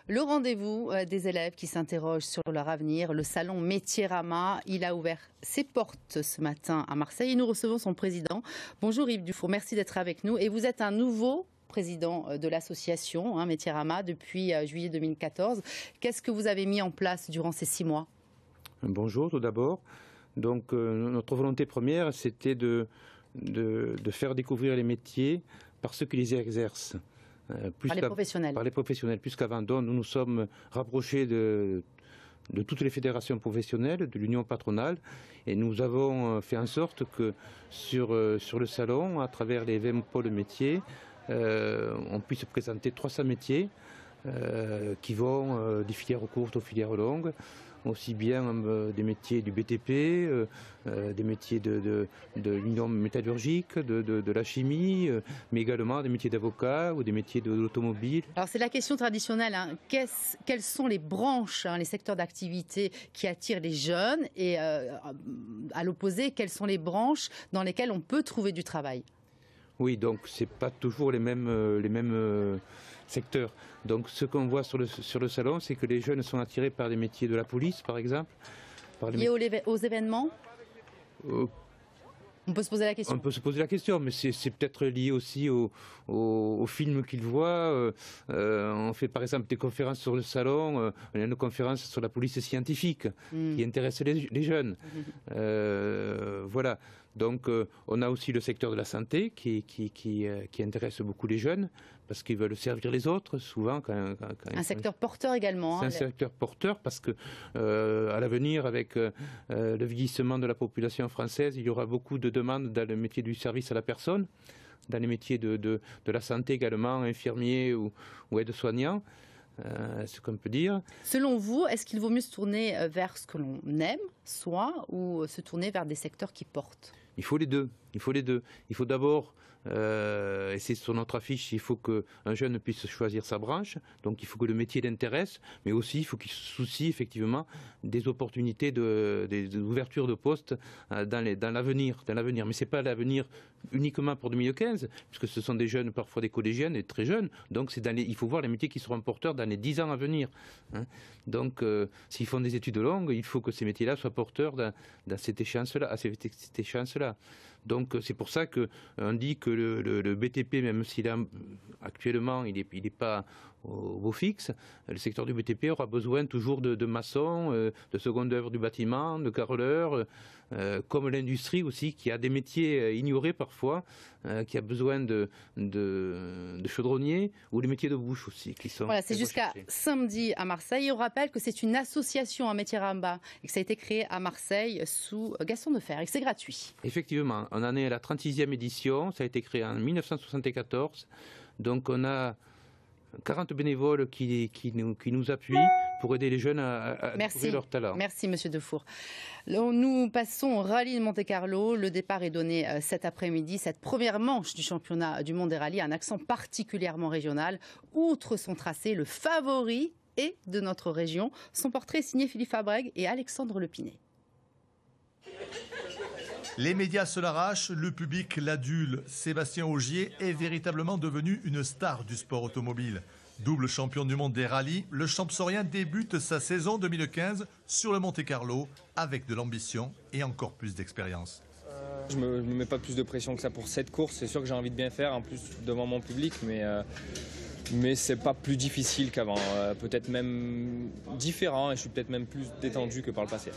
Le rendez-vous des élèves qui s'interrogent sur leur avenir, le salon Métierama, il a ouvert ses portes ce matin à Marseille et nous recevons son président. Bonjour Yves Dufour, merci d'être avec nous. Et vous êtes un nouveau président de l'association Métierama depuis juillet 2014. Qu'est-ce que vous avez mis en place durant ces 6 mois? Bonjour tout d'abord. Donc notre volonté première, c'était de faire découvrir les métiers par ceux qui les exercent. Par les professionnels. Par les professionnels, puisqu'avant, nous nous sommes rapprochés de toutes les fédérations professionnelles, de l'union patronale, et nous avons fait en sorte que sur le salon, à travers les 20 pôles métiers, on puisse présenter 300 métiers qui vont des filières courtes aux filières longues, aussi bien des métiers du BTP, des métiers de l'union métallurgique, de la chimie, mais également des métiers d'avocat ou des métiers de l'automobile. Alors c'est la question traditionnelle, quelles sont les branches, les secteurs d'activité qui attirent les jeunes et à l'opposé, quelles sont les branches dans lesquelles on peut trouver du travail? Oui, donc c'est pas toujours les mêmes secteurs. Donc ce qu'on voit sur le salon, c'est que les jeunes sont attirés par des métiers de la police, par exemple. Liés aux événements on peut se poser la question. On peut se poser la question, mais c'est peut-être lié aussi aux films qu'ils voient. On fait par exemple des conférences sur le salon. On a une conférence sur la police scientifique qui intéresse les jeunes. Voilà. Donc on a aussi le secteur de la santé qui intéresse beaucoup les jeunes parce qu'ils veulent servir les autres souvent. Un secteur porteur également. C'est un secteur porteur parce que à l'avenir, avec le vieillissement de la population française, il y aura beaucoup de demandes dans le métier du service à la personne, dans les métiers de la santé également, infirmiers ou aides-soignants. Ce qu'on peut dire. Selon vous, est-ce qu'il vaut mieux se tourner vers ce que l'on aime, soit, ou se tourner vers des secteurs qui portent? Il faut les deux. Il faut d'abord, et c'est sur notre affiche, il faut qu'un jeune puisse choisir sa branche. Donc il faut que le métier l'intéresse, mais aussi il faut qu'il se soucie effectivement des opportunités, des ouvertures de postes dans l'avenir. Mais ce n'est pas l'avenir uniquement pour 2015, puisque ce sont des jeunes, parfois des collégiennes et très jeunes. Donc il faut voir les métiers qui seront porteurs dans les 10 ans à venir. Donc s'ils font des études longues, il faut que ces métiers-là soient porteurs dans cette échéance-là. Donc c'est pour ça qu'on dit que le BTP, même s'il actuellement il n'est pas au beau fixe, le secteur du BTP aura besoin toujours de maçons, de seconde œuvre du bâtiment, de carreleurs, comme l'industrie aussi, qui a des métiers ignorés parfois, qui a besoin de chaudronniers, ou les métiers de bouche aussi, qui sont... Voilà, c'est jusqu'à samedi à Marseille. Et on rappelle que c'est une association à Métierama et que ça a été créé à Marseille sous Gaston Defferre et que c'est gratuit. Effectivement, on en est à la 36e édition, ça a été créé en 1974, donc on a 40 bénévoles qui nous appuient pour aider les jeunes à découvrir leur talent. Merci Monsieur Defour. Nous passons au rallye de Monte-Carlo. Le départ est donné cet après-midi. Cette première manche du championnat du monde des rallyes a un accent particulièrement régional. Outre son tracé, le favori est de notre région. Son portrait est signé Philippe Fabrègue et Alexandre Lepinet. Les médias se l'arrachent, le public l'adule. Sébastien Ogier est véritablement devenu une star du sport automobile. Double champion du monde des rallyes, le champsaurien débute sa saison 2015 sur le Monte-Carlo avec de l'ambition et encore plus d'expérience. Je me mets pas plus de pression que ça pour cette course. C'est sûr que j'ai envie de bien faire, en plus devant mon public, mais c'est pas plus difficile qu'avant. Peut-être même différent et je suis peut-être même plus détendu que par le passé.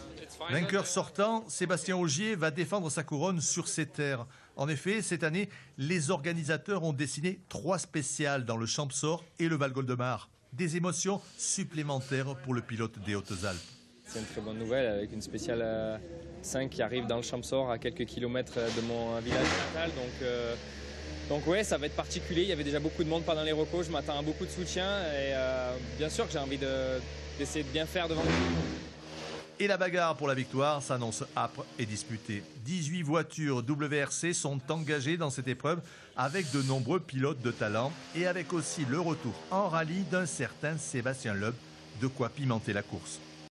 Vainqueur sortant, Sébastien Ogier va défendre sa couronne sur ses terres. En effet, cette année, les organisateurs ont dessiné 3 spéciales dans le Champsaur et le Val-Goldemar. Des émotions supplémentaires pour le pilote des Hautes-Alpes. C'est une très bonne nouvelle avec une spéciale 5 qui arrive dans le Champsaur à quelques kilomètres de mon village natal. Donc ouais, ça va être particulier. Il y avait déjà beaucoup de monde pendant les recos. Je m'attends à beaucoup de soutien et bien sûr que j'ai envie d'essayer de bien faire devant le public. Et la bagarre pour la victoire s'annonce âpre et disputée. 18 voitures WRC sont engagées dans cette épreuve avec de nombreux pilotes de talent et avec aussi le retour en rallye d'un certain Sébastien Loeb, de quoi pimenter la course.